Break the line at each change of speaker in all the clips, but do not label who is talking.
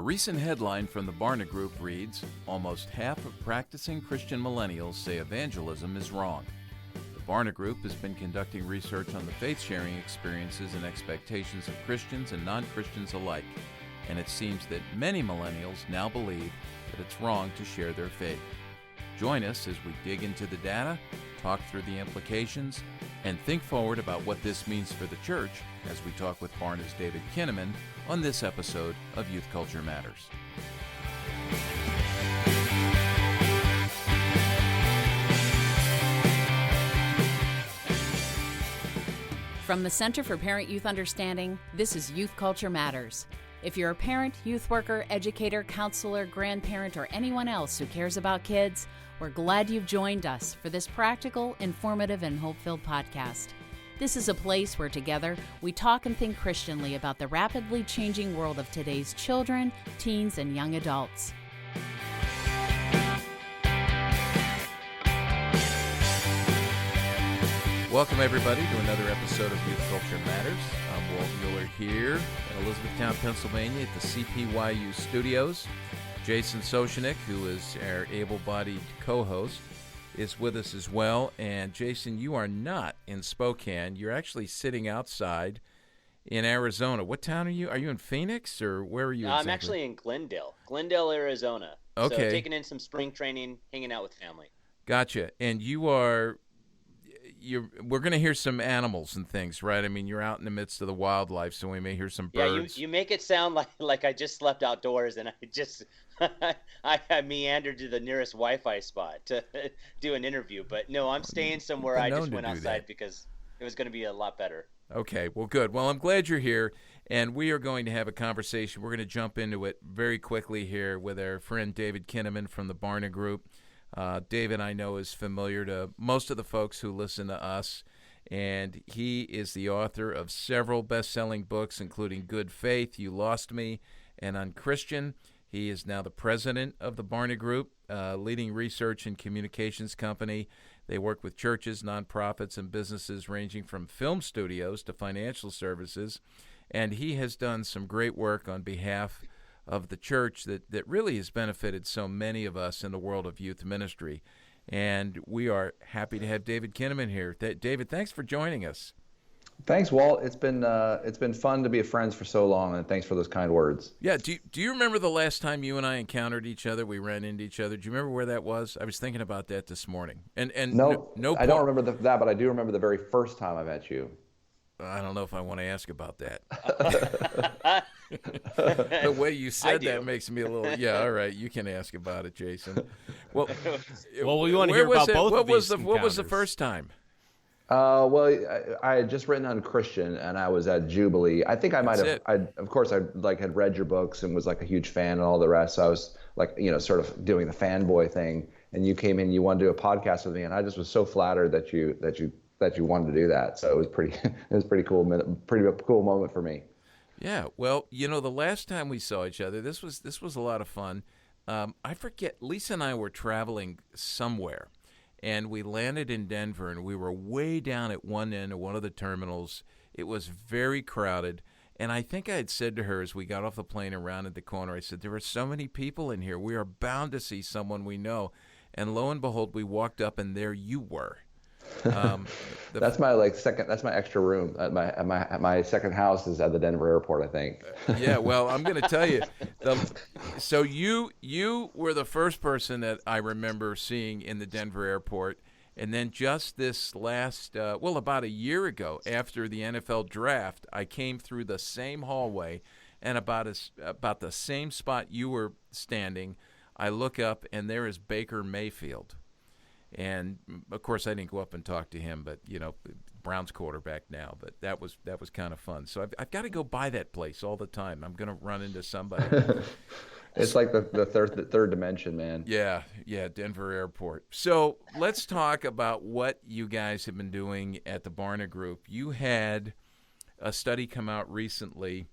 recent headline from the Barna Group reads, "Almost half of practicing Christian millennials say evangelism is wrong." The Barna Group has been conducting research on the faith-sharing experiences and expectations of Christians and non-Christians alike, and it seems that many millennials now believe that it's wrong to share their faith. Join us as we dig into the data, talk through the implications, and think forward about what this means for the church as we talk with Barna's David Kinnaman on this episode of Youth Culture Matters.
From the Center for Parent-Youth Understanding, this is Youth Culture Matters. If you're a parent, youth worker, educator, counselor, grandparent, or anyone else who cares about kids, we're glad you've joined us for this practical, informative, and hope-filled podcast. This is a place where together we talk and think Christianly about the rapidly changing world of today's children, teens, and young adults.
Welcome, everybody, to another episode of Youth Culture Matters. I'm Walt Mueller here in Elizabethtown, Pennsylvania at the CPYU studios. Jason Soshanik, who is our able-bodied co-host, is with us as well. And Jason, you are not in Spokane. You're actually sitting outside in Arizona. What town are you? Are you in Phoenix, or where are you exactly?
I'm actually in Glendale, Arizona.
Okay.
So taking in some spring training, hanging out with family.
Gotcha. And we're going to hear some animals and things, right? I mean, you're out in the midst of the wildlife, so we may hear some birds.
Yeah, you make it sound like I just slept outdoors and I just I meandered to the nearest Wi-Fi spot to do an interview. But no, I'm staying somewhere. I just went outside because it was going to be a lot better. Okay, well, good. Well, I'm glad you're here, and we are going to have a conversation. We're going to jump into it very quickly here with our friend David Kinnaman from the Barna Group. David, I know, is familiar to most of the folks who listen to us, and he is the author of several best-selling books, including Good Faith, You Lost Me, and Unchristian. He is now the president of the Barna Group, leading research and communications company. They work with churches, nonprofits, and businesses ranging from film studios to financial services, and he has done some great work on behalf of the church that really has benefited so many of us in the world of youth ministry. And we are happy to have David Kinnaman here. David, thanks for joining us.
Thanks, Walt. It's been fun to be friends for so long, and thanks for those kind words.
Yeah. Do you remember the last time you and I encountered each other? We ran into each other. Do you remember where that was? I was thinking about that this morning. And
no, I don't remember that, but I do remember the very first time I met you.
I don't know if I want to ask about that. The way you said that makes me a little. Yeah, all right. You can ask about it, Jason. Well,
we want to hear about both of these encounters.
What was the first time?
I had just written Unchristian, and I was at Jubilee. I think I might have. Of course, I had read your books and was like a huge fan and all the rest. So I was like, sort of doing the fanboy thing. And you came in, you wanted to do a podcast with me, and I just was so flattered that you wanted to do that. So it was pretty cool moment for me.
Yeah. Well, the last time we saw each other, this was a lot of fun. I forget, Lisa and I were traveling somewhere, and we landed in Denver, and we were way down at one end of one of the terminals. It was very crowded, and I think I had said to her as we got off the plane and rounded the corner, I said, there are so many people in here. We are bound to see someone we know. And lo and behold, we walked up, and there you were.
That's my second. That's my extra room. My second house is at the Denver airport, I think.
Yeah, well, I'm going to tell you. So you were the first person that I remember seeing in the Denver airport, and then just this last, about a year ago, after the NFL draft, I came through the same hallway, and about the same spot you were standing, I look up, and there is Baker Mayfield. And of course, I didn't go up and talk to him, but Brown's quarterback now. But that was kind of fun. So I've got to go by that place all the time. I'm going to run into somebody.
It's like the third dimension, man.
Yeah, Denver Airport. So let's talk about what you guys have been doing at the Barna Group. You had a study come out recently,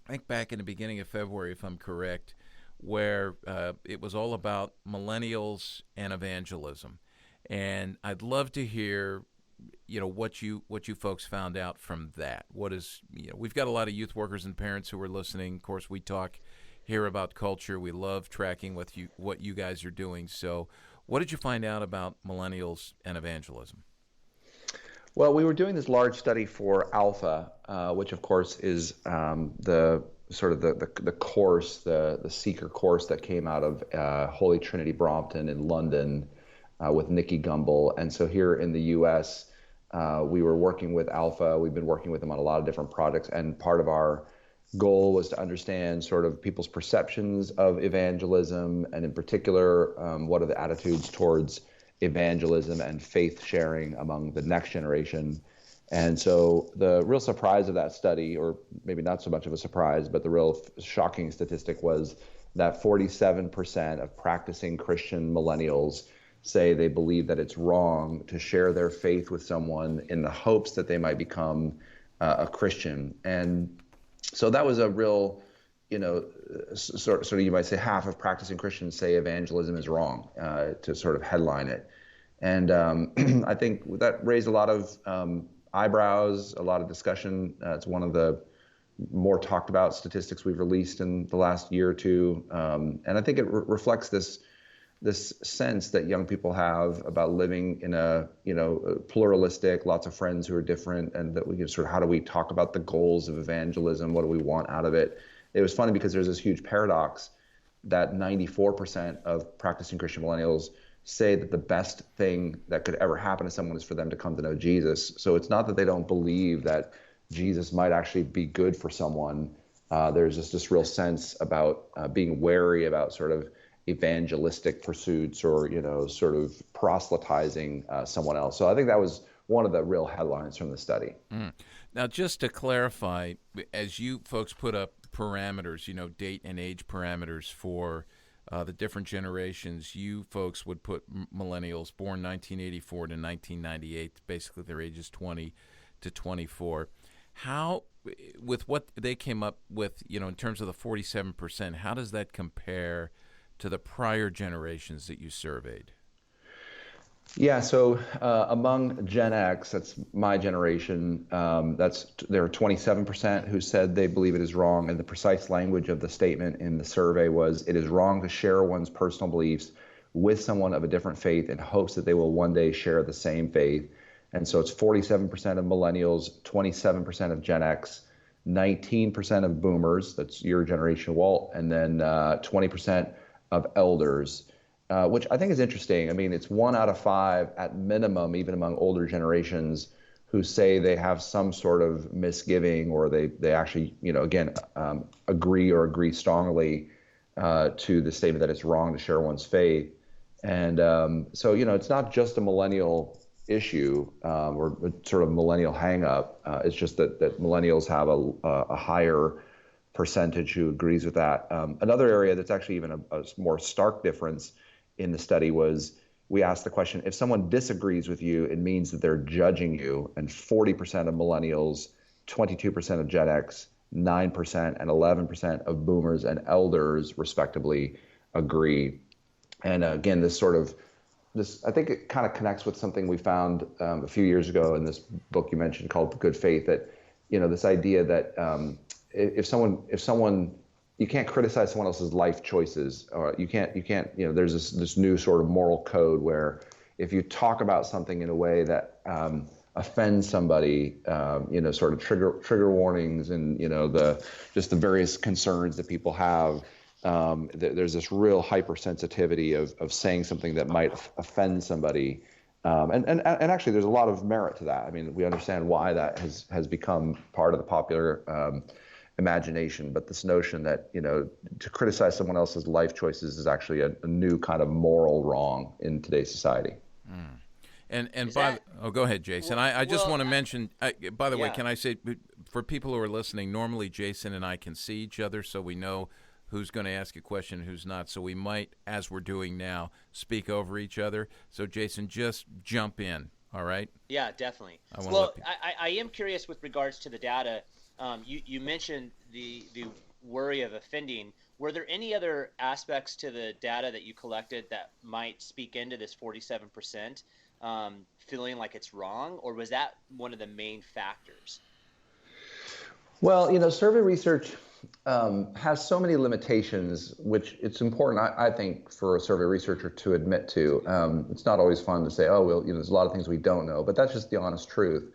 I think back in the beginning of February, if I'm correct, where it was all about millennials and evangelism. And I'd love to hear, what you folks found out from that. What is, we've got a lot of youth workers and parents who are listening. Of course, we talk here about culture. We love tracking what you guys are doing. So what did you find out about millennials and evangelism?
Well, we were doing this large study for Alpha, which of course is the sort of the course, the seeker course that came out of Holy Trinity Brompton in London with Nikki Gumbel. And so here in the U.S., we were working with Alpha. We've been working with them on a lot of different projects, and part of our goal was to understand sort of people's perceptions of evangelism, and in particular, what are the attitudes towards evangelism and faith sharing among the next generation. And so the real surprise of that study, or maybe not so much of a surprise, but the real shocking statistic was that 47% of practicing Christian millennials say they believe that it's wrong to share their faith with someone in the hopes that they might become a Christian. And so that was a real, sort of you might say half of practicing Christians say evangelism is wrong, to sort of headline it. And I think that raised a lot of eyebrows, a lot of discussion. It's one of the more talked about statistics we've released in the last year or two. And I think it reflects this sense that young people have about living in a, pluralistic, lots of friends who are different, and that we can sort of, how do we talk about the goals of evangelism? What do we want out of it? It was funny because there's this huge paradox that 94% of practicing Christian millennials say that the best thing that could ever happen to someone is for them to come to know Jesus. So it's not that they don't believe that Jesus might actually be good for someone. There's just this real sense about being wary about sort of evangelistic pursuits, or sort of proselytizing someone else. So I think that was one of the real headlines from the study.
Now, just to clarify, as you folks put up parameters, date and age parameters for the different generations, you folks would put millennials born 1984 to 1998, basically their ages 20 to 24. How, with what they came up with, in terms of the 47%, how does that compare to the prior generations that you surveyed?
Yeah, so among Gen X, that's my generation, there are 27% who said they believe it is wrong, and the precise language of the statement in the survey was, it is wrong to share one's personal beliefs with someone of a different faith in hopes that they will one day share the same faith. And so it's 47% of millennials, 27% of Gen X, 19% of boomers, that's your generation, Walt, and then 20% of elders, which I think is interesting. I mean, it's 1 out of 5 at minimum, even among older generations, who say they have some sort of misgiving, or they actually, agree strongly to the statement that it's wrong to share one's faith. And so, it's not just a millennial issue or sort of millennial hang up. It's just that millennials have a higher percentage who agrees with that. Another area that's actually even a more stark difference in the study was, we asked the question, if someone disagrees with you, it means that they're judging you, and 40% of millennials, 22% of Gen X, 9% and 11% of boomers and elders, respectively, agree. And again, this, I think it kind of connects with something we found a few years ago in this book you mentioned called Good Faith, that, this idea that if someone, you can't criticize someone else's life choices, or you can't, there's this new sort of moral code where if you talk about something in a way that offends somebody, sort of trigger warnings and, the various concerns that people have, there's this real hypersensitivity of saying something that might offend somebody. And actually there's a lot of merit to that. I mean, we understand why that has become part of the popular imagination, but this notion that, to criticize someone else's life choices is actually a new kind of moral wrong in today's society.
Go ahead, Jason. I just want to mention, by the way, can I say, for people who are listening, normally Jason and I can see each other, so we know who's going to ask a question and who's not. So we might, as we're doing now, speak over each other. So Jason, just jump in, all right?
Yeah, definitely. I am curious with regards to the data. You mentioned the worry of offending. Were there any other aspects to the data that you collected that might speak into this 47% feeling like it's wrong, or was that one of the main factors?
Well, survey research has so many limitations, which it's important, I think, for a survey researcher to admit to. It's not always fun to say, oh, well, there's a lot of things we don't know, but that's just the honest truth.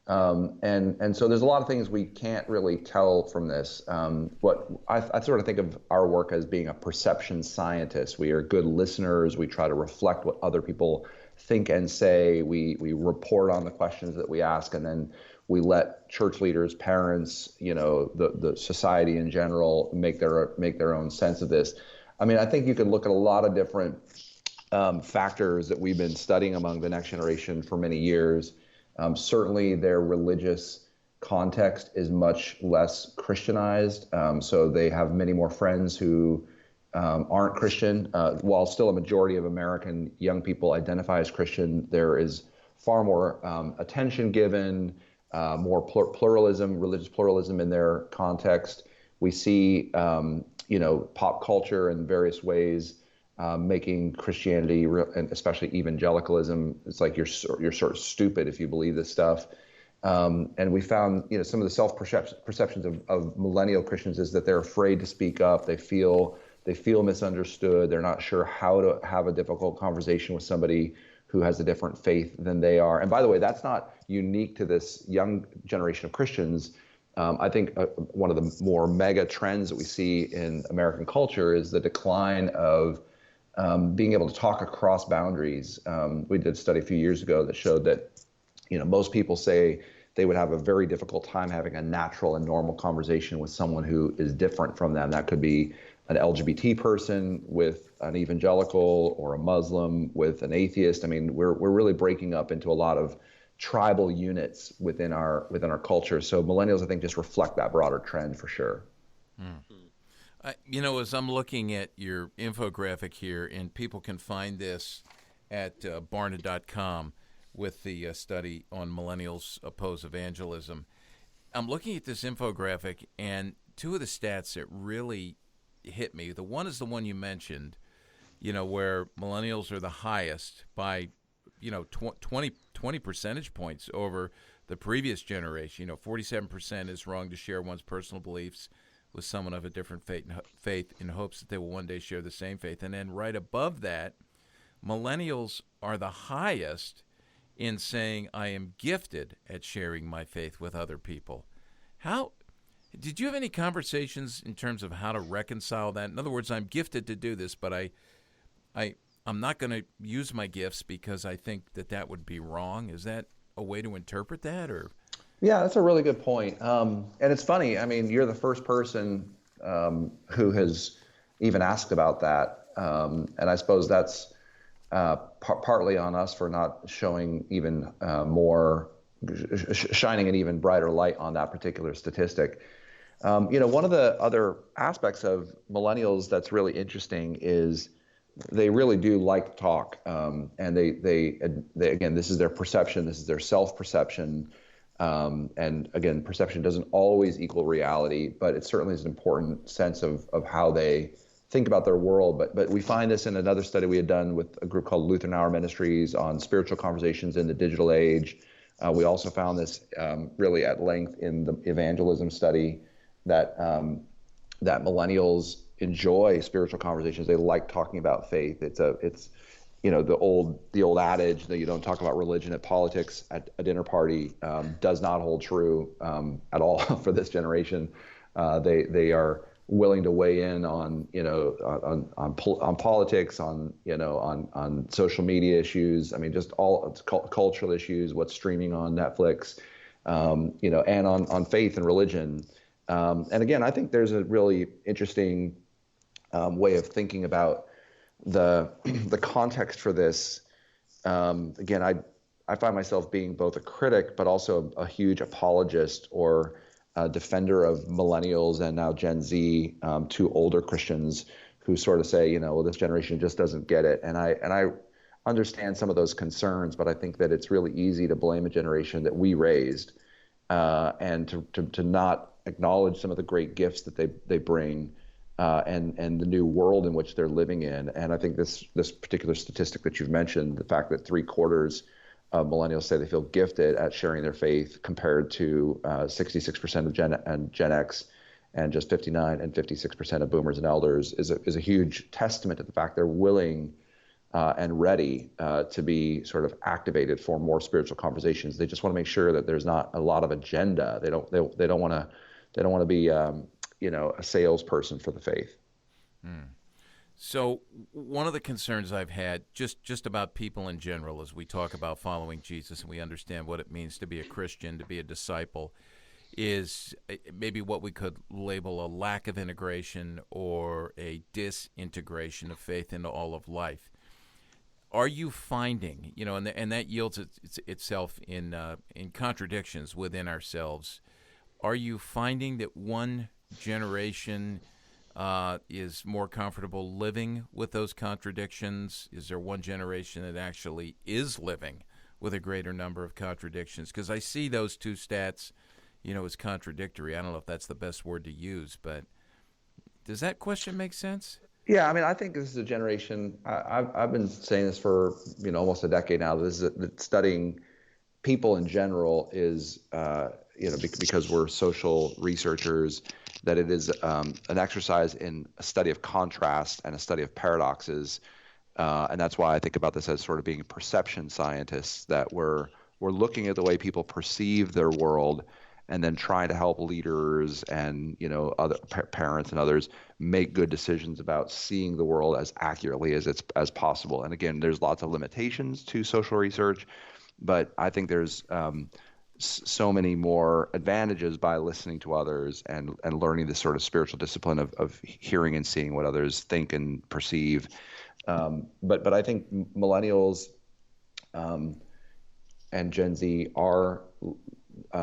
And so there's a lot of things we can't really tell from this. What I sort of think of our work as being a perception scientist. We are good listeners. We try to reflect what other people think and say. We report on the questions that we ask, and then we let church leaders, parents, the society in general make their own sense of this. I mean, I think you could look at a lot of different factors that we've been studying among the next generation for many years. Certainly, their religious context is much less Christianized, so they have many more friends who aren't Christian. While still a majority of American young people identify as Christian, there is far more attention given, more pluralism, religious pluralism in their context. We see, pop culture in various ways making Christianity, and especially evangelicalism, it's like you're sort of stupid if you believe this stuff. And we found, some of the self-perceptions of millennial Christians is that they're afraid to speak up. They feel misunderstood. They're not sure how to have a difficult conversation with somebody who has a different faith than they are. And by the way, that's not unique to this young generation of Christians. I think one of the more mega trends that we see in American culture is the decline of being able to talk across boundaries. We did a study a few years ago that showed that, most people say they would have a very difficult time having a natural and normal conversation with someone who is different from them. That could be an LGBT person with an evangelical, or a Muslim with an atheist. I mean, we're really breaking up into a lot of tribal units within our culture. So millennials, I think, just reflect that broader trend for sure.
As I'm looking at your infographic here, and people can find this at Barna.com with the study on millennials oppose evangelism. I'm looking at this infographic, and two of the stats that really hit me. The one is the one you mentioned, where millennials are the highest by, 20 percentage points over the previous generation. 47% is wrong to share one's personal beliefs with someone of a different faith in hopes that they will one day share the same faith. And then right above that, millennials are the highest in saying, I am gifted at sharing my faith with other people. How did you have any conversations in terms of how to reconcile that? In other words, I'm gifted to do this, but I'm not going to use my gifts because I think that would be wrong. Is that a way to interpret that, or?
Yeah, that's a really good point. And it's funny. I mean, you're the first person who has even asked about that. And I suppose that's partly on us for not showing even shining an even brighter light on that particular statistic. One of the other aspects of millennials that's really interesting is they really do like to talk. And they again, this is their perception. This is their self-perception. And again, perception doesn't always equal reality, but it certainly is an important sense of how they think about their world. But we find this in another study we had done with a group called Lutheran Hour Ministries on spiritual conversations in the digital age. We also found this really at length in the Evangelism study that millennials enjoy spiritual conversations. They like talking about faith. It's the old adage that you don't talk about religion at politics at a dinner party does not hold true at all for this generation. They are willing to weigh in on politics, on social media issues. I mean, just all cultural issues, what's streaming on Netflix, and on faith and religion. And again, I think there's a really interesting way of thinking about the context for this. Again, I find myself being both a critic but also a huge apologist or a defender of millennials and now Gen Z, to older Christians who sort of say, well, this generation just doesn't get it. And I understand some of those concerns, but I think that it's really easy to blame a generation that we raised and to not acknowledge some of the great gifts that they bring. And the new world in which they're living in. And I think this particular statistic that you've mentioned, the fact that 3/4 of millennials say they feel gifted at sharing their faith compared to 66% of Gen X and just 59 and 56% of boomers and elders is a huge testament to the fact they're willing and ready to be sort of activated for more spiritual conversations. They just want to make sure that there's not a lot of agenda. They don't want to be a salesperson for the faith.
So one of the concerns I've had just about people in general as we talk about following Jesus and we understand what it means to be a Christian, to be a disciple, is maybe what we could label a lack of integration or a disintegration of faith into all of life. Are you finding, and that yields itself in contradictions within ourselves, are you finding that one generation is more comfortable living with those contradictions? Is there one generation that actually is living with a greater number of contradictions? Because I see those two stats, as contradictory. I don't know if that's the best word to use, but does that question make sense?
Yeah, I mean, I think this is a generation. I've been saying this for almost a decade now. That studying people in general is because we're social researchers, that it is an exercise in a study of contrast and a study of paradoxes, and that's why I think about this as sort of being perception scientists. That we're looking at the way people perceive their world, and then trying to help leaders and other parents and others make good decisions about seeing the world as accurately as possible. And again, there's lots of limitations to social research, but I think there's so many more advantages by listening to others and learning this sort of spiritual discipline of hearing and seeing what others think and perceive. But I think millennials and Gen Z are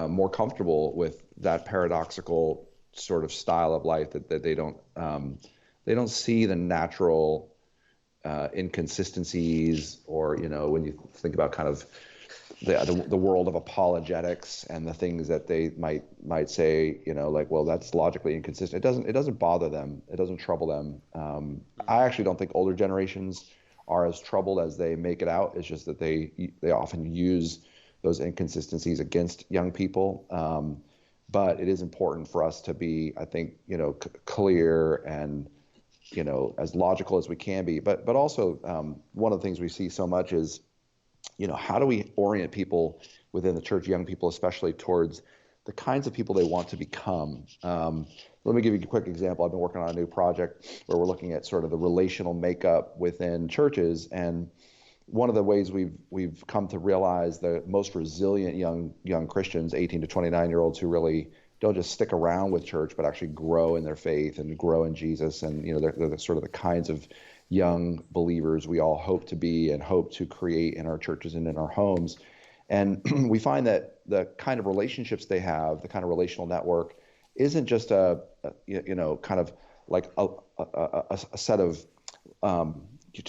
more comfortable with that paradoxical sort of style of life, that they don't see the natural inconsistencies, or when you think about kind of the world of apologetics and the things that they might say, well, that's logically inconsistent. It doesn't bother them. It doesn't trouble them. I actually don't think older generations are as troubled as they make it out. It's just that they often use those inconsistencies against young people. But it is important for us to be, I think, clear and, as logical as we can be. But also one of the things we see so much is, how do we orient people within the church, young people especially, towards the kinds of people they want to become? Let me give you a quick example. I've been working on a new project where we're looking at sort of the relational makeup within churches, and one of the ways we've come to realize the most resilient young Christians, 18 to 29-year-olds, who really don't just stick around with church, but actually grow in their faith and grow in Jesus. And they're sort of the kinds of young believers we all hope to be and hope to create in our churches and in our homes. And we find that the kind of relationships they have, the kind of relational network, isn't just a kind of like a set of to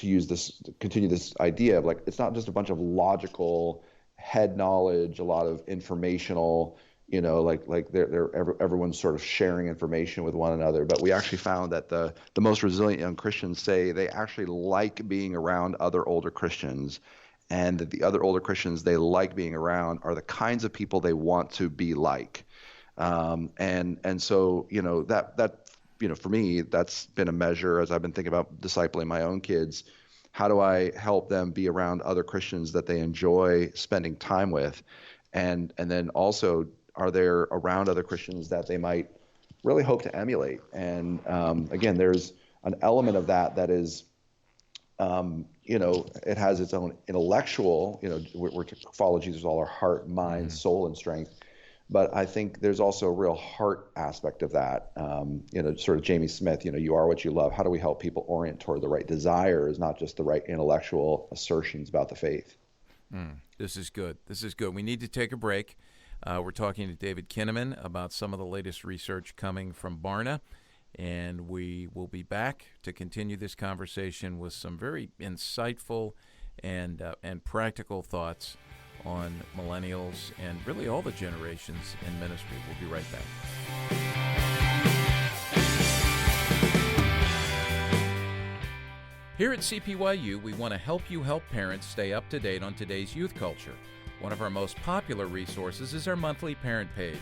continue this idea of, like, it's not just a bunch of logical head knowledge, a lot of informational, everyone's sort of sharing information with one another. But we actually found that the most resilient young Christians say they actually like being around other older Christians, and that the other older Christians they like being around are the kinds of people they want to be like. And so, that for me, that's been a measure as I've been thinking about discipling my own kids. How do I help them be around other Christians that they enjoy spending time with? And then also, are they around other Christians that they might really hope to emulate? And again, there's an element of that is, it has its own intellectual, we're to follow Jesus with all our heart, mind, soul, and strength. But I think there's also a real heart aspect of that. Sort of Jamie Smith, you are what you love. How do we help people orient toward the right desires, not just the right intellectual assertions about the faith?
This is good. We need to take a break. We're talking to David Kinnaman about some of the latest research coming from Barna, and we will be back to continue this conversation with some very insightful and practical thoughts on millennials and really all the generations in ministry. We'll be right back. Here at CPYU, we want to help you help parents stay up to date on today's youth culture. One of our most popular resources is our monthly parent page.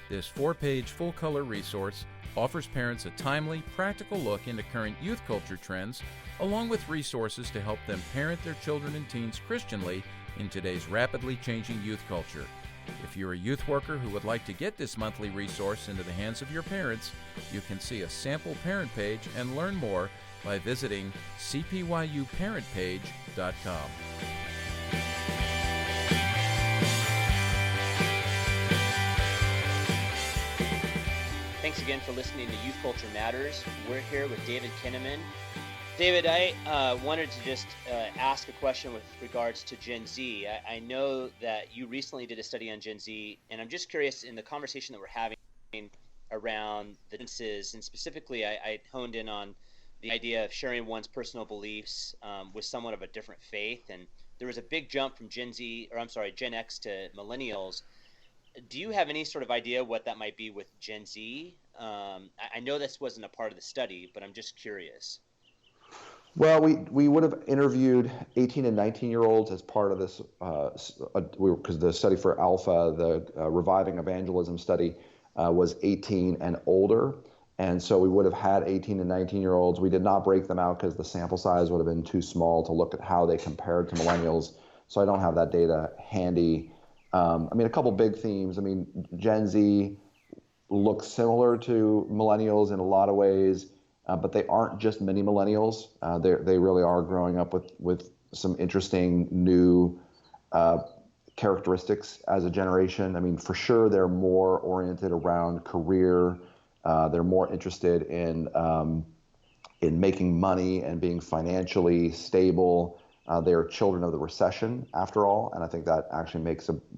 This 4-page full-color resource offers parents a timely, practical look into current youth culture trends, along with resources to help them parent their children and teens Christianly in today's rapidly changing youth culture. If you're a youth worker who would like to get this monthly resource into the hands of your parents, you can see a sample parent page and learn more by visiting cpyuparentpage.com.
Thanks again for listening to Youth Culture Matters. We're here with David Kinnaman. David, I wanted to just ask a question with regards to Gen Z. I know that you recently did a study on Gen Z, and I'm just curious in the conversation that we're having around the differences, and specifically I honed in on the idea of sharing one's personal beliefs with someone of a different faith. And there was a big jump from Gen X to Millennials. Do you have any sort of idea what that might be with Gen Z? I know this wasn't a part of the study, but I'm just curious.
Well, we would have interviewed 18 and 19-year-olds as part of this, because the study for Alpha, the Reviving Evangelism study, was 18 and older. And so we would have had 18 and 19-year-olds. We did not break them out because the sample size would have been too small to look at how they compared to millennials. So I don't have that data handy. A couple big themes. Gen Z looks similar to millennials in a lot of ways, but they aren't just mini millennials. They really are growing up with some interesting new characteristics as a generation. For sure, they're more oriented around career. They're more interested in making money and being financially stable. They are children of the recession, after all, and I think that actually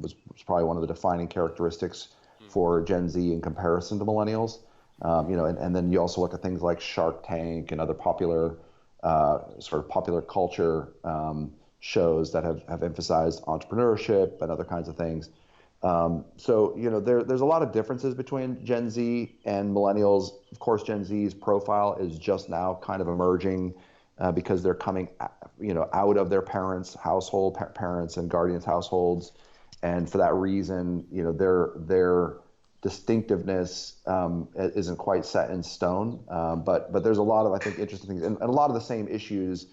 was probably one of the defining characteristics for Gen Z in comparison to millennials. And then you also look at things like Shark Tank and other popular popular culture shows that have emphasized entrepreneurship and other kinds of things. There's a lot of differences between Gen Z and millennials. Of course, Gen Z's profile is just now kind of emerging because they're coming, out of their parents' household, parents and guardians' households, and for that reason, their distinctiveness isn't quite set in stone. But there's a lot of, I think, interesting things, and a lot of the same issues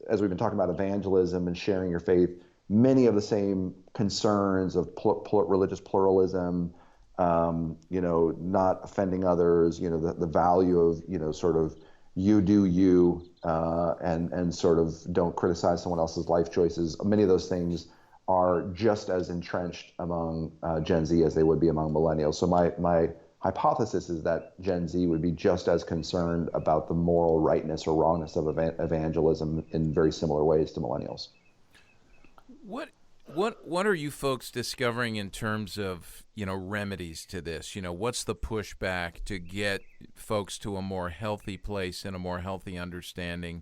as we've been talking about evangelism and sharing your faith. Many of the same concerns of religious pluralism, not offending others, the value of, sort of you do you, and sort of don't criticize someone else's life choices. Many of those things are just as entrenched among Gen Z as they would be among millennials. So my hypothesis is that Gen Z would be just as concerned about the moral rightness or wrongness of evangelism in very similar ways to millennials.
What are you folks discovering in terms of, remedies to this? What's the pushback to get folks to a more healthy place and a more healthy understanding?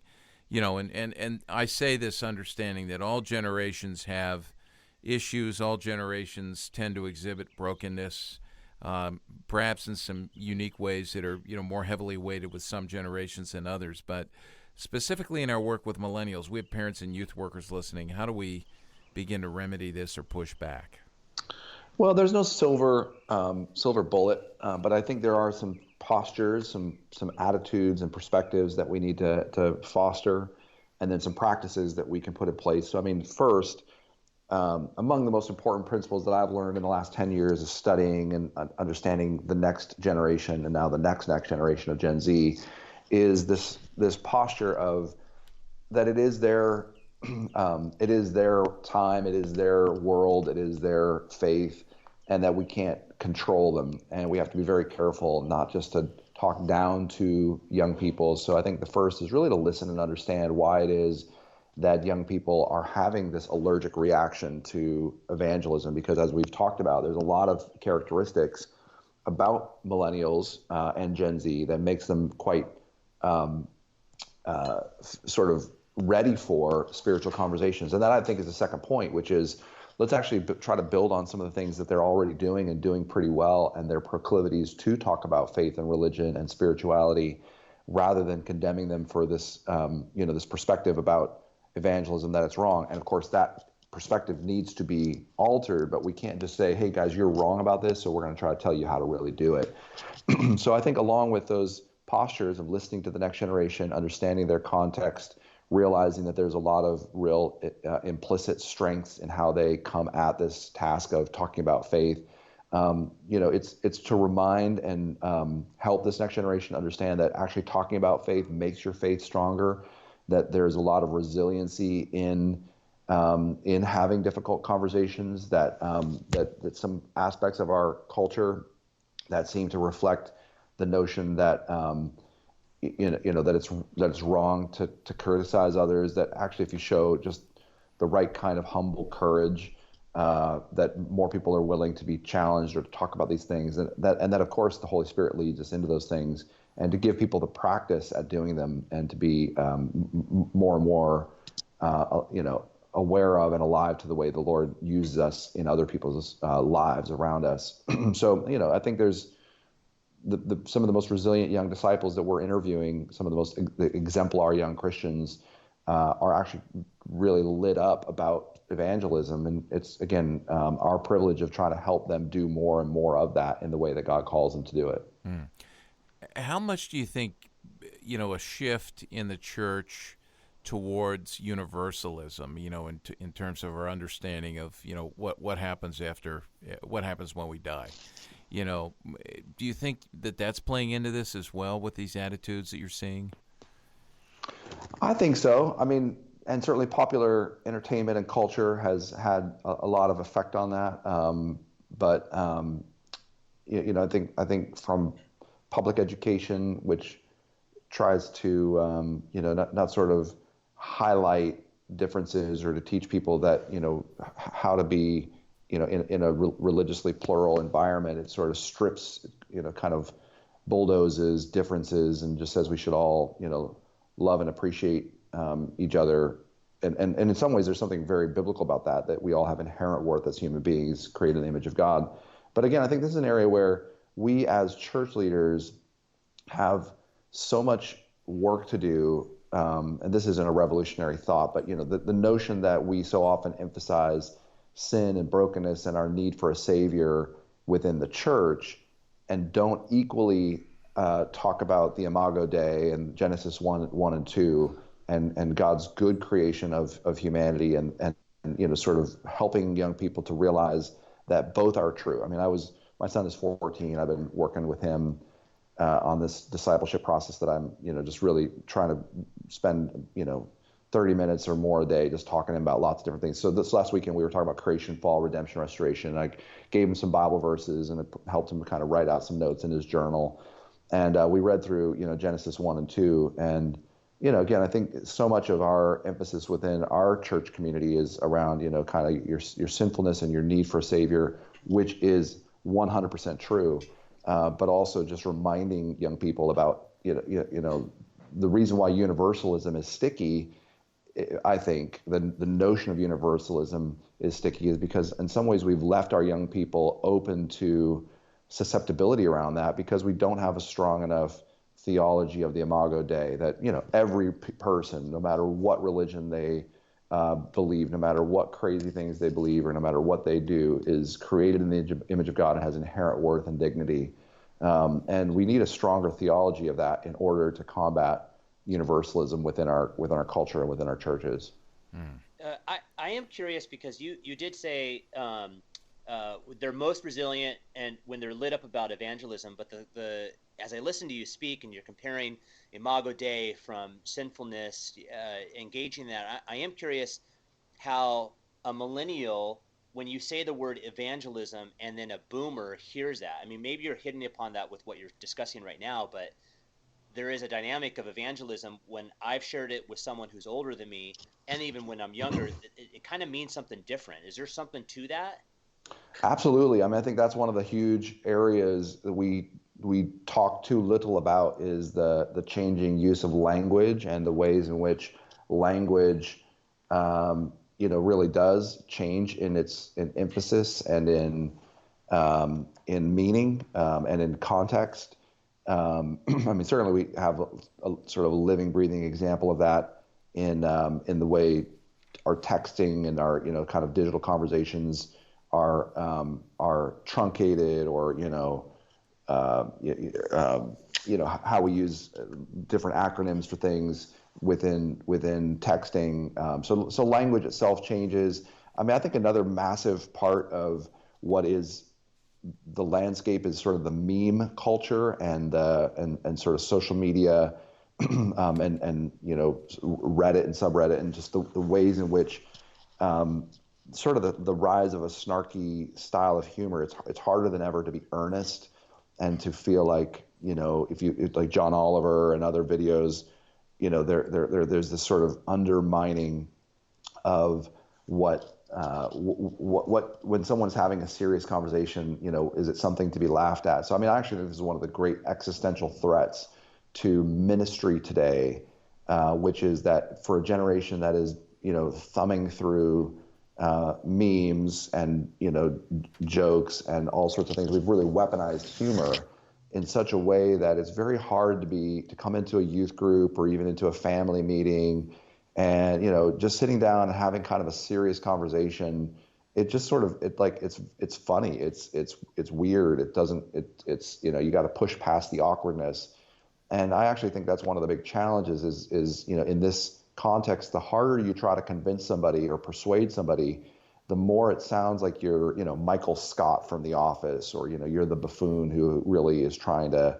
And I say this understanding that all generations have issues, all generations tend to exhibit brokenness, perhaps in some unique ways that are, more heavily weighted with some generations than others. But specifically in our work with millennials, we have parents and youth workers listening. How do we begin to remedy this or push back?
Well, there's no silver bullet, but I think there are some postures, some attitudes and perspectives that we need to foster, and then some practices that we can put in place. So, first, among the most important principles that I've learned in the last 10 years is studying and understanding the next generation, and now the next generation of Gen Z, is this posture of that it is their time, it is their world, it is their faith, and that we can't control them. And we have to be very careful not just to talk down to young people. So I think the first is really to listen and understand why it is that young people are having this allergic reaction to evangelism. Because as we've talked about, there's a lot of characteristics about millennials and Gen Z that makes them quite sort of ready for spiritual conversations. And that, I think, is the second point, which is let's actually try to build on some of the things that they're already doing and doing pretty well, and their proclivities to talk about faith and religion and spirituality, rather than condemning them for this, this perspective about evangelism that it's wrong. And of course, that perspective needs to be altered, but we can't just say, hey guys, you're wrong about this, so we're going to try to tell you how to really do it. So I think along with those postures of listening to the next generation, understanding their context, realizing that there's a lot of real implicit strengths in how they come at this task of talking about faith. It's to remind and help this next generation understand that actually talking about faith makes your faith stronger, that there's a lot of resiliency in having difficult conversations, that some aspects of our culture that seem to reflect the notion that that it's wrong to criticize others, that actually if you show just the right kind of humble courage, that more people are willing to be challenged or to talk about these things, and that of course the Holy Spirit leads us into those things, and to give people the practice at doing them, and to be more and more aware of and alive to the way the Lord uses us in other people's lives around us. So I think there's some of the most resilient young disciples that we're interviewing, some of the most exemplary young Christians, are actually really lit up about evangelism. And it's, again, our privilege of trying to help them do more and more of that in the way that God calls them to do it.
Mm. How much do you think, a shift in the church towards universalism, in terms of our understanding of, what happens when we die? Do you think that that's playing into this as well with these attitudes that you're seeing?
I think so. I mean, and certainly popular entertainment and culture has had a lot of effect on that. I think from public education, which tries to, not sort of highlight differences or to teach people that, how to be, in a religiously plural environment, it sort of strips, kind of bulldozes differences and just says we should all, love and appreciate each other. And in some ways, there's something very biblical about that we all have inherent worth as human beings created in the image of God. But again, I think this is an area where we as church leaders have so much work to do. And this isn't a revolutionary thought, but, the notion that we so often emphasize sin and brokenness and our need for a savior within the church, and don't equally talk about the Imago Dei and Genesis 1 and 2 and God's good creation of humanity and sort of helping young people to realize that both are true. I mean, my son is 14. I've been working with him on this discipleship process that I'm, just really trying to spend, 30 minutes or more a day just talking about lots of different things. So this last weekend we were talking about creation, fall, redemption, restoration. And I gave him some Bible verses and it helped him kind of write out some notes in his journal. And we read through, Genesis 1 and 2. And, again, I think so much of our emphasis within our church community is around, kind of your sinfulness and your need for a savior, which is 100% true. But also just reminding young people about, the reason why universalism is sticky. I think the notion of universalism is sticky is because in some ways we've left our young people open to susceptibility around that because we don't have a strong enough theology of the Imago Dei that, every person, no matter what religion they believe, no matter what crazy things they believe, or no matter what they do, is created in the image of God and has inherent worth and dignity. And we need a stronger theology of that in order to combat universalism within our culture and within our churches.
I am curious because you did say they're most resilient and when they're lit up about evangelism, but the as I listen to you speak and you're comparing Imago Dei from sinfulness, engaging that, I am curious how a millennial, when you say the word evangelism and then a boomer hears that. I mean, maybe you're hitting upon that with what you're discussing right now, but there is a dynamic of evangelism when I've shared it with someone who's older than me, and even when I'm younger, it kind of means something different. Is there something to that?
Absolutely. I mean, I think that's one of the huge areas that we talk too little about is the changing use of language and the ways in which language, really does change in its emphasis and in meaning and in context. I mean, certainly we have a sort of a living, breathing example of that in the way texting and our kind of digital conversations are truncated, or how we use different acronyms for things within texting. So language itself changes. I mean, I think another massive part of what is the landscape is sort of the meme culture and sort of social media, and Reddit and subreddit, and just the ways in which sort of the rise of a snarky style of humor. It's harder than ever to be earnest and to feel like, if you like John Oliver and other videos, there's this sort of undermining of what when someone's having a serious conversation, is it something to be laughed at? So I mean, I actually think this is one of the great existential threats to ministry today, which is that for a generation that is thumbing through memes and jokes and all sorts of things, we've really weaponized humor in such a way that it's very hard to come into a youth group or even into a family meeting and just sitting down and having kind of a serious conversation. It just sort of it's funny, it's weird, it's you got to push past the awkwardness. And I actually think that's one of the big challenges is in this context, the harder you try to convince somebody or persuade somebody, the more it sounds like you're Michael Scott from The Office, or you're the buffoon who really is trying to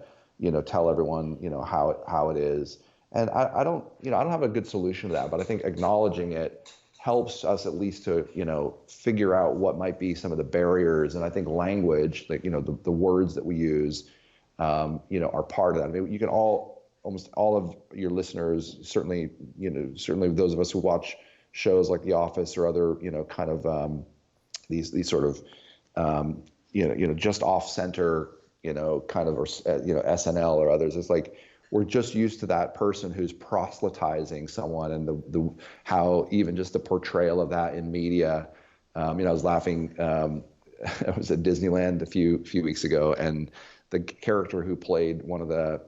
tell everyone how it is. And I don't have a good solution to that, but I think acknowledging it helps us at least to figure out what might be some of the barriers. And I think language, like the words that we use, are part of that. I mean, you can almost all of your listeners, certainly those of us who watch shows like The Office or other, kind of these sort of, just off center, kind of, or, SNL or others. It's like, we're just used to that person who's proselytizing someone, and the how even just the portrayal of that in media. I was laughing. I was at Disneyland a few weeks ago, and the character who played one of the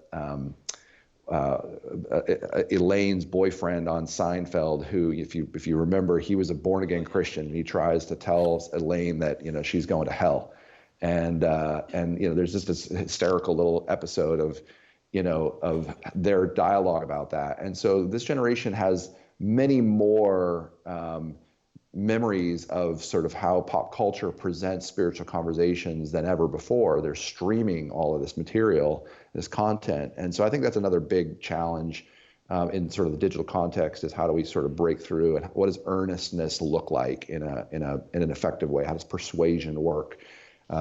Elaine's boyfriend on Seinfeld, who, if you remember, he was a born again Christian, and he tries to tell Elaine that she's going to hell, and there's just this hysterical little episode of their dialogue about that. And so this generation has many more memories of sort of how pop culture presents spiritual conversations than ever before. They're streaming all of this material, this content. And so I think that's another big challenge in sort of the digital context, is how do we sort of break through, and what does earnestness look like in an effective way? How does persuasion work?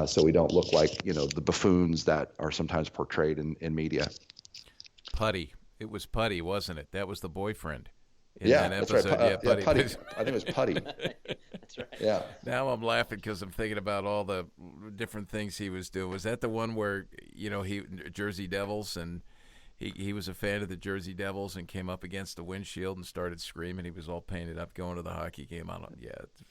So we don't look like, the buffoons that are sometimes portrayed in media.
Putty. It was Putty, wasn't it? That was the boyfriend.
Yeah, that's right. Putty. Putty. I think it was Putty.
That's right.
Yeah.
Now I'm laughing because I'm thinking about all the different things he was doing. Was that the one where, he Jersey Devils, and he was a fan of the Jersey Devils and came up against the windshield and started screaming? He was all painted up going to the hockey game.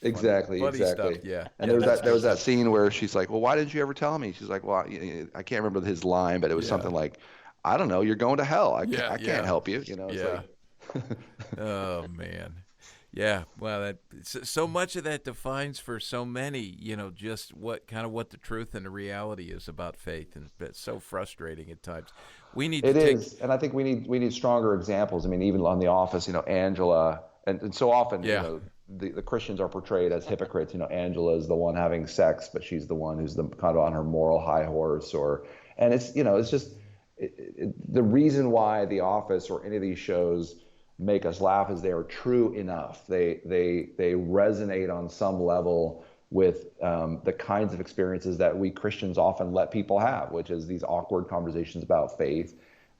Exactly.
Stuff. Yeah.
And there was that scene where she's like, "Well, why didn't you ever tell me?" She's like, "Well, I can't remember his line, but it was something like, I don't know, you're going to hell. I can't help you." It's like,
oh man. Yeah. Well, so much of that defines for so many, just what the truth and the reality is about faith, and it's so frustrating at times. We need
it is, and I think we need stronger examples. I mean, even on The Office, Angela, and so often, the Christians are portrayed as hypocrites. Angela is the one having sex, but she's the one who's the kind of on her moral high horse, and it's it's just the reason why The Office or any of these shows make us laugh is they are true enough. They resonate on some level with the kinds of experiences that we Christians often let people have, which is these awkward conversations about faith.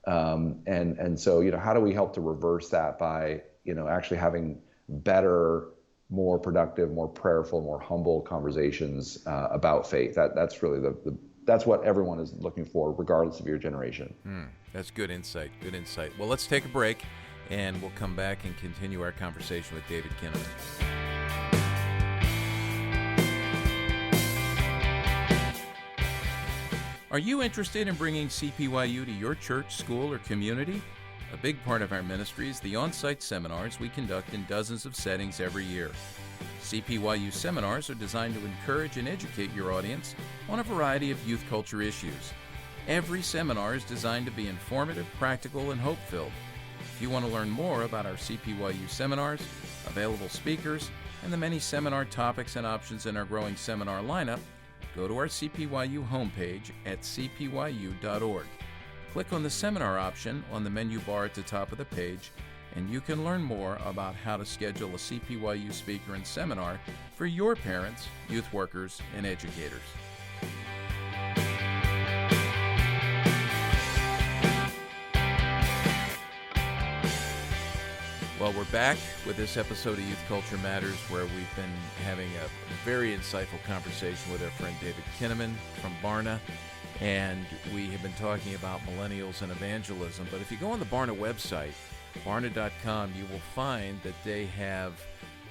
And so, how do we help to reverse that by, actually having better, more productive, more prayerful, more humble conversations about faith? That's really that's what everyone is looking for, regardless of your generation.
That's good insight. Good insight. Well, let's take a break, and we'll come back and continue our conversation with David Kinnaman. Are you interested in bringing CPYU to your church, school, or community? A big part of our ministry is the on-site seminars we conduct in dozens of settings every year. CPYU seminars are designed to encourage and educate your audience on a variety of youth culture issues. Every seminar is designed to be informative, practical, and hope-filled. If you want to learn more about our CPYU seminars, available speakers, and the many seminar topics and options in our growing seminar lineup, go to our CPYU homepage at cpyu.org. Click on the seminar option on the menu bar at the top of the page, and you can learn more about how to schedule a CPYU speaker and seminar for your parents, youth workers, and educators. Well, we're back with this episode of Youth Culture Matters, where we've been having a very insightful conversation with our friend David Kinnaman from Barna, and we have been talking about millennials and evangelism. But if you go on the Barna website, barna.com, you will find that they have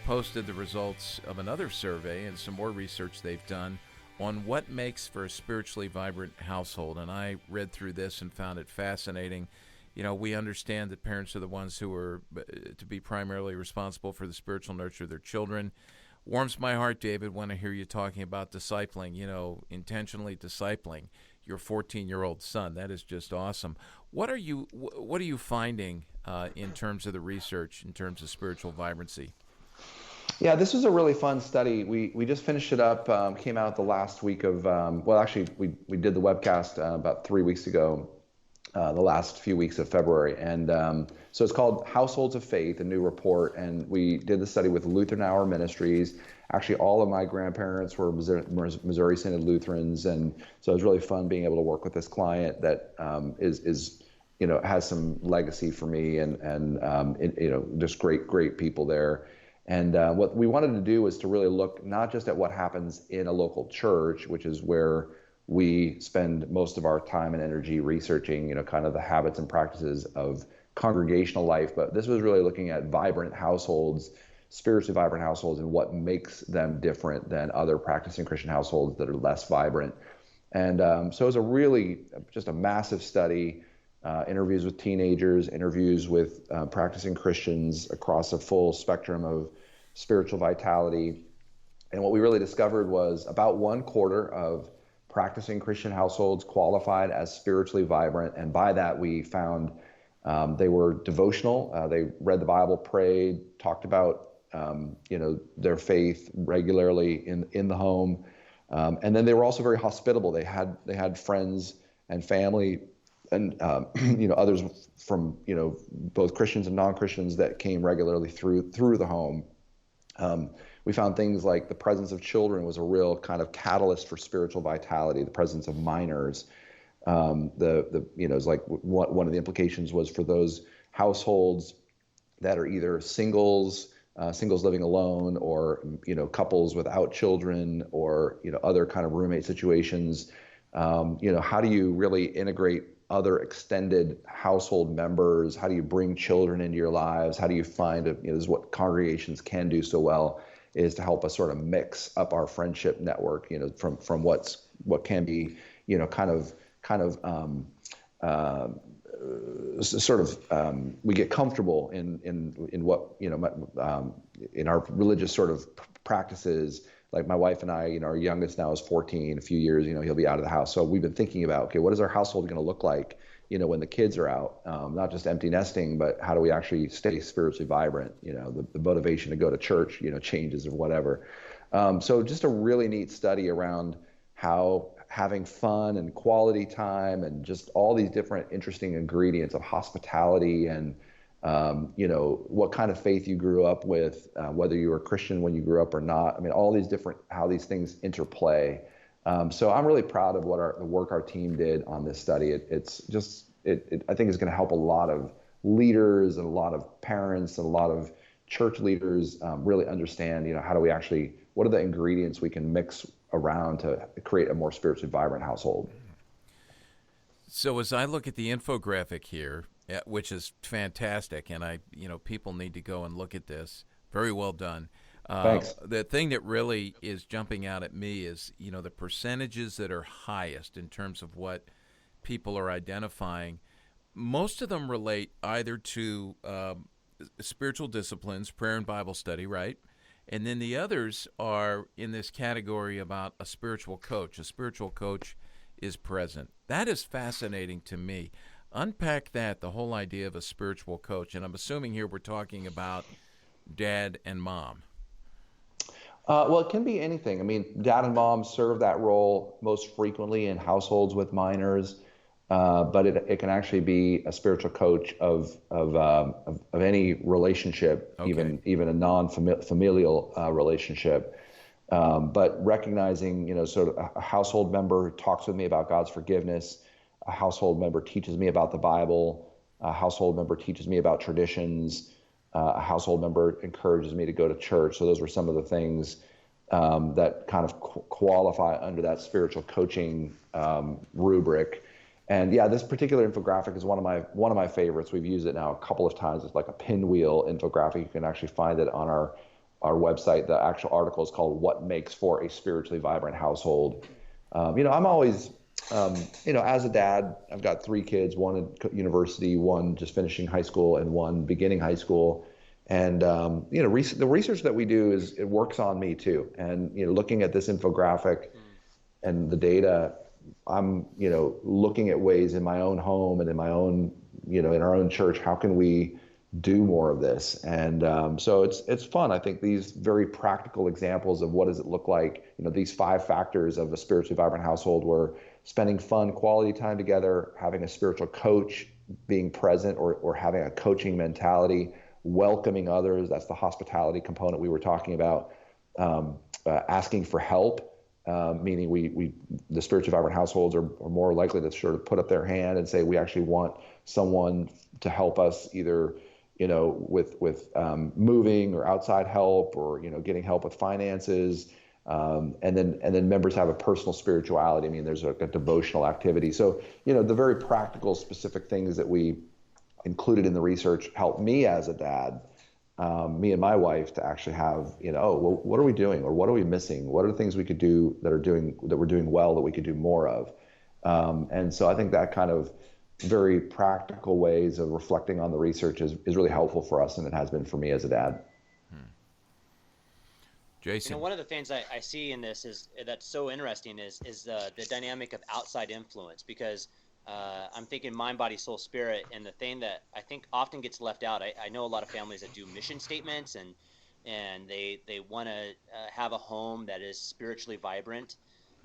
posted the results of another survey and some more research they've done on what makes for a spiritually vibrant household. And I read through this and found it fascinating. You know, we understand that parents are the ones who are to be primarily responsible for the spiritual nurture of their children. Warms my heart, David, when I hear you talking about discipling, intentionally discipling your 14-year-old son. That is just awesome. What are you finding in terms of the research, in terms of spiritual vibrancy?
Yeah, this was a really fun study. We just finished it up, came out the last week of, we did the webcast about 3 weeks ago. The last few weeks of February. And so it's called Households of Faith, a new report. And we did the study with Lutheran Hour Ministries. Actually, all of my grandparents were Missouri Synod Lutherans. And so it was really fun being able to work with this client that has some legacy for me and just great people there. And what we wanted to do was to really look not just at what happens in a local church, which is where we spend most of our time and energy researching, kind of the habits and practices of congregational life. But this was really looking at vibrant households, spiritually vibrant households, and what makes them different than other practicing Christian households that are less vibrant. And so it was just a massive study, interviews with teenagers, interviews with practicing Christians across a full spectrum of spiritual vitality. And what we really discovered was about 1/4 of practicing Christian households qualified as spiritually vibrant, and by that we found they were devotional. They read the Bible, prayed, talked about their faith regularly in the home, and then they were also very hospitable. They had friends and family, and others from both Christians and non-Christians that came regularly through the home. We found things like the presence of children was a real kind of catalyst for spiritual vitality. The presence of minors, it's like one of the implications was for those households that are either singles living alone, or couples without children, or other kind of roommate situations. How do you really integrate other extended household members? How do you bring children into your lives? How do you find this is what congregations can do so well, is to help us sort of mix up our friendship network, from what can be, we get comfortable in what, in our religious sort of practices. Like my wife and I, our youngest now is 14, a few years, he'll be out of the house. So we've been thinking about, okay, what is our household going to look like, when the kids are out, not just empty nesting, but how do we actually stay spiritually vibrant? The motivation to go to church, changes or whatever. So just a really neat study around how having fun and quality time and just all these different interesting ingredients of hospitality and, what kind of faith you grew up with, whether you were Christian when you grew up or not. I mean, all these different, how these things interplay. So I'm really proud of the work our team did on this study. I think it's going to help a lot of leaders and a lot of parents and a lot of church leaders really understand, what are the ingredients we can mix around to create a more spiritually vibrant household.
So as I look at the infographic here, which is fantastic, and people need to go and look at this. Very well done.
Thanks.
The thing that really is jumping out at me is, the percentages that are highest in terms of what people are identifying most of them relate either to spiritual disciplines, prayer and Bible study, right? And then the others are in this category about a spiritual coach. A spiritual coach is present. That is fascinating to me. Unpack that, the whole idea of a spiritual coach. And I'm assuming here we're talking about dad and mom.
Well, it can be anything. I mean, dad and mom serve that role most frequently in households with minors, but it can actually be a spiritual coach of any relationship,
okay.
even a non-familial relationship. But recognizing, sort of a household member talks with me about God's forgiveness, a household member teaches me about the Bible, a household member teaches me about traditions. A household member encourages me to go to church. So those were some of the things that kind of qualify under that spiritual coaching rubric. And yeah, this particular infographic is one of my favorites. We've used it now a couple of times. It's like a pinwheel infographic. You can actually find it on our website. The actual article is called "What Makes for a Spiritually Vibrant Household." I'm always, as a dad, I've got 3 kids, one in university, one just finishing high school, and one beginning high school. And, the research that we do it works on me too. And, looking at this infographic and the data, I'm, looking at ways in my own home and in my own, in our own church, how can we do more of this? And so it's fun. I think these very practical examples of what does it look like, these 5 factors of a spiritually vibrant household where spending fun quality time together, having a spiritual coach, being present or having a coaching mentality, welcoming others, that's the hospitality component we were talking about, asking for help, meaning the spiritually vibrant households are more likely to sort of put up their hand and say, we actually want someone to help us either with moving or outside help or, getting help with finances. And then members have a personal spirituality. I mean, there's a devotional activity. So, the very practical, specific things that we included in the research helped me as a dad, me and my wife to actually have, what are we doing or what are we missing? What are the things we could do that we're doing well that we could do more of? And so I think that kind of very practical ways of reflecting on the research is really helpful for us, and it has been for me as a dad.
Jason,
one of the things I see in this is that's so interesting is the dynamic of outside influence, because I'm thinking mind, body, soul, spirit, and the thing that I think often gets left out. I know a lot of families that do mission statements and they want to have a home that is spiritually vibrant.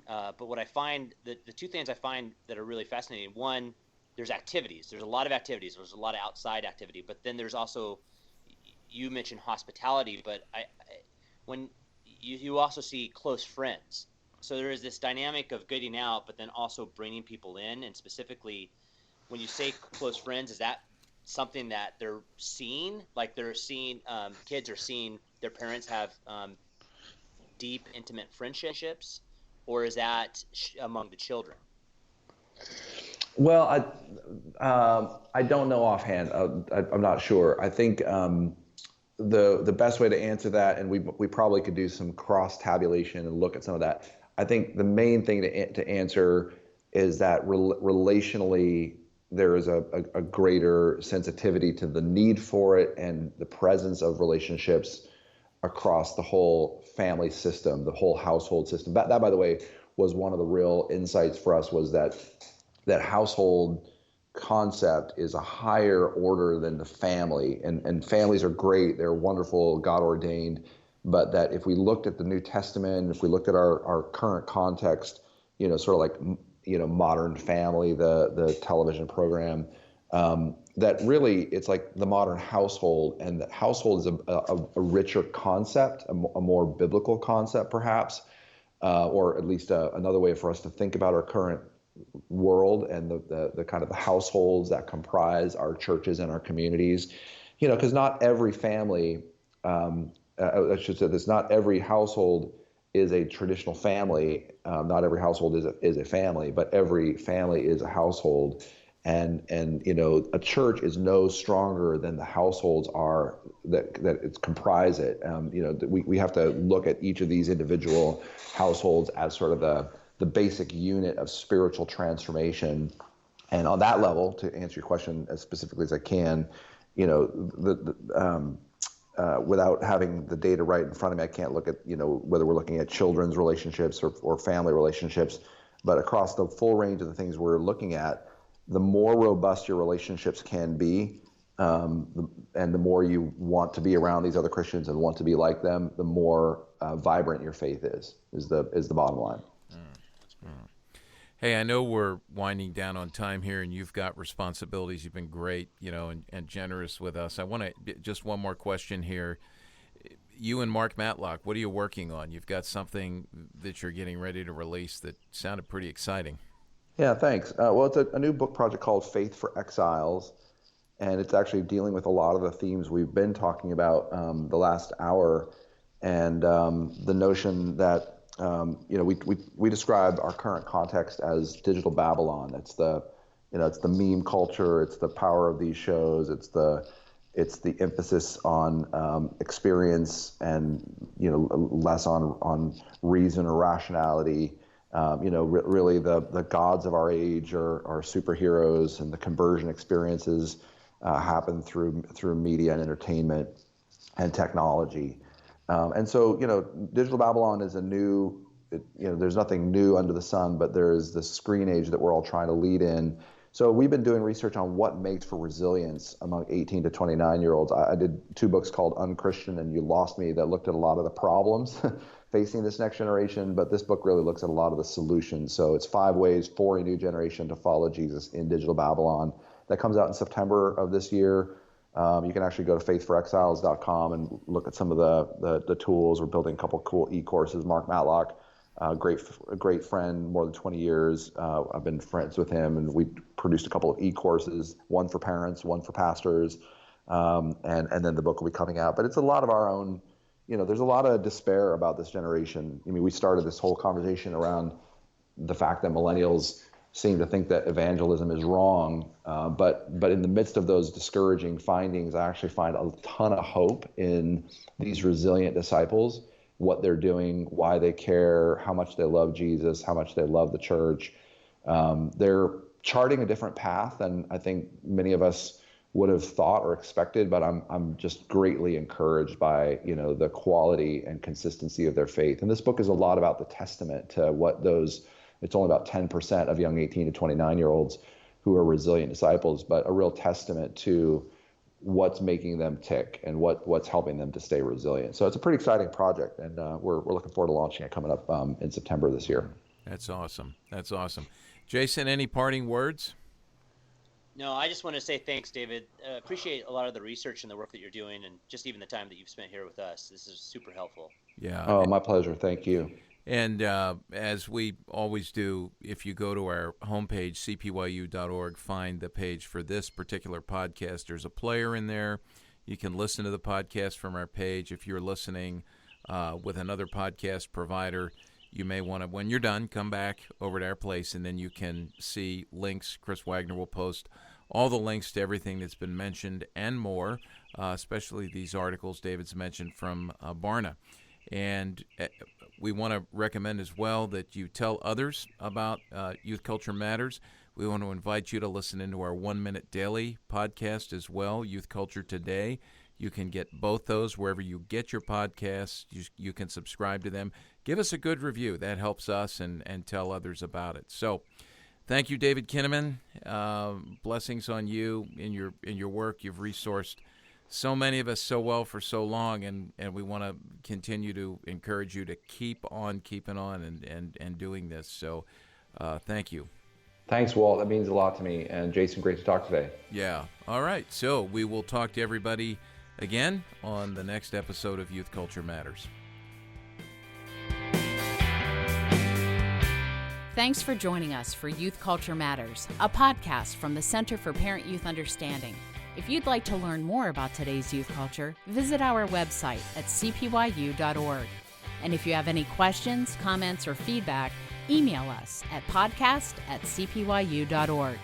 But what I find, the 2 things I find that are really fascinating: one, there's activities. There's a lot of activities. There's a lot of outside activity. But then there's also, you mentioned hospitality, but when you also see close friends. So there is this dynamic of getting out, but then also bringing people in. And specifically, when you say close friends, is that something that they're seeing? Like they're seeing, kids are seeing their parents have deep, intimate friendships? Or is that among the children?
Well, I don't know offhand. I'm not sure. I think the best way to answer that, and we probably could do some cross tabulation and look at some of that. I think the main thing to answer is that relationally there is a greater sensitivity to the need for it and the presence of relationships across the whole family system, the whole household system. That by the way, was one of the real insights for us, was that household concept is a higher order than the family, and families are great, they're wonderful, God ordained, but that if we looked at the New Testament, if we looked at our current context, sort of like Modern Family, the television program, that really it's like the modern household, and that household is a richer concept, a more biblical concept perhaps, or at least another way for us to think about our current world and the kind of the households that comprise our churches and our communities, because not every family, I should say this, not every household is a traditional family. Not every household is a family, but every family is a household. And a church is no stronger than the households are that it's comprise it. We have to look at each of these individual households as sort of the basic unit of spiritual transformation And on that level, to answer your question as specifically as I can, without having the data right in front of me, I can't look at, whether we're looking at children's relationships or family relationships, but across the full range of the things we're looking at, the more robust your relationships can be, and the more you want to be around these other Christians and want to be like them, the more vibrant your faith is the bottom line.
Hey, I know we're winding down on time here, and you've got responsibilities. You've been great, and generous with us. I want to just one more question here. You and Mark Matlock, what are you working on? You've got something that you're getting ready to release that sounded pretty exciting.
Yeah, thanks. Well, it's a new book project called Faith for Exiles, and it's actually dealing with a lot of the themes we've been talking about the last hour, and the notion that we describe our current context as digital Babylon. It's the meme culture. It's the power of these shows. It's the emphasis on experience and less on reason or rationality. Really the gods of our age are superheroes, and the conversion experiences happen through media and entertainment and technology. And so, digital Babylon is there's nothing new under the sun, but there is this screen age that we're all trying to lead in. So we've been doing research on what makes for resilience among 18 to 29-year-olds. I did 2 books called Unchristian and You Lost Me that looked at a lot of the problems facing this next generation, but this book really looks at a lot of the solutions. So it's 5 ways for a new generation to follow Jesus in digital Babylon. That comes out in September of this year. You can actually go to faithforexiles.com and look at some of the tools. We're building a couple of cool e-courses. Mark Matlock, a great friend, more than 20 years. I've been friends with him, and we produced a couple of e-courses, one for parents, one for pastors, and then the book will be coming out. But it's a lot of our own, there's a lot of despair about this generation. I mean, we started this whole conversation around the fact that millennials seem to think that evangelism is wrong, but in the midst of those discouraging findings, I actually find a ton of hope in these resilient disciples, what they're doing, why they care, how much they love Jesus, how much they love the church. They're charting a different path than I think many of us would have thought or expected, but I'm just greatly encouraged by the quality and consistency of their faith. And this book is a lot about the testament to what those. It's only about 10% of young 18 to 29-year-olds who are resilient disciples, but a real testament to what's making them tick and what's helping them to stay resilient. So it's a pretty exciting project, and we're looking forward to launching it coming up in September this year.
That's awesome. That's awesome. Jason, any parting words?
No, I just want to say thanks, David. Appreciate a lot of the research and the work that you're doing, and just even the time that you've spent here with us. This is super helpful.
Yeah.
Oh, my pleasure. Thank you.
And as we always do, if you go to our homepage, cpyu.org, find the page for this particular podcast. There's a player in there. You can listen to the podcast from our page. If you're listening with another podcast provider, you may want to, when you're done, come back over to our place, and then you can see links. Chris Wagner will post all the links to everything that's been mentioned and more, especially these articles David's mentioned from Barna. And we want to recommend as well that you tell others about Youth Culture Matters. We want to invite you to listen into our 1 Minute Daily podcast as well, Youth Culture Today. You can get both those wherever you get your podcasts. You can subscribe to them. Give us a good review. That helps us and tell others about it. So thank you, David Kinnaman. Blessings on you in your work. You've resourced so many of us so well for so long, and we want to continue to encourage you to keep on keeping on and doing this. So thank you.
Thanks, Walt. That means a lot to me. And Jason, great to talk today.
Yeah. All right. So we will talk to everybody again on the next episode of Youth Culture Matters.
Thanks for joining us for Youth Culture Matters, a podcast from the Center for Parent-Youth Understanding. If you'd like to learn more about today's youth culture, visit our website at cpyu.org. And if you have any questions, comments, or feedback, email us at podcast@cpyu.org.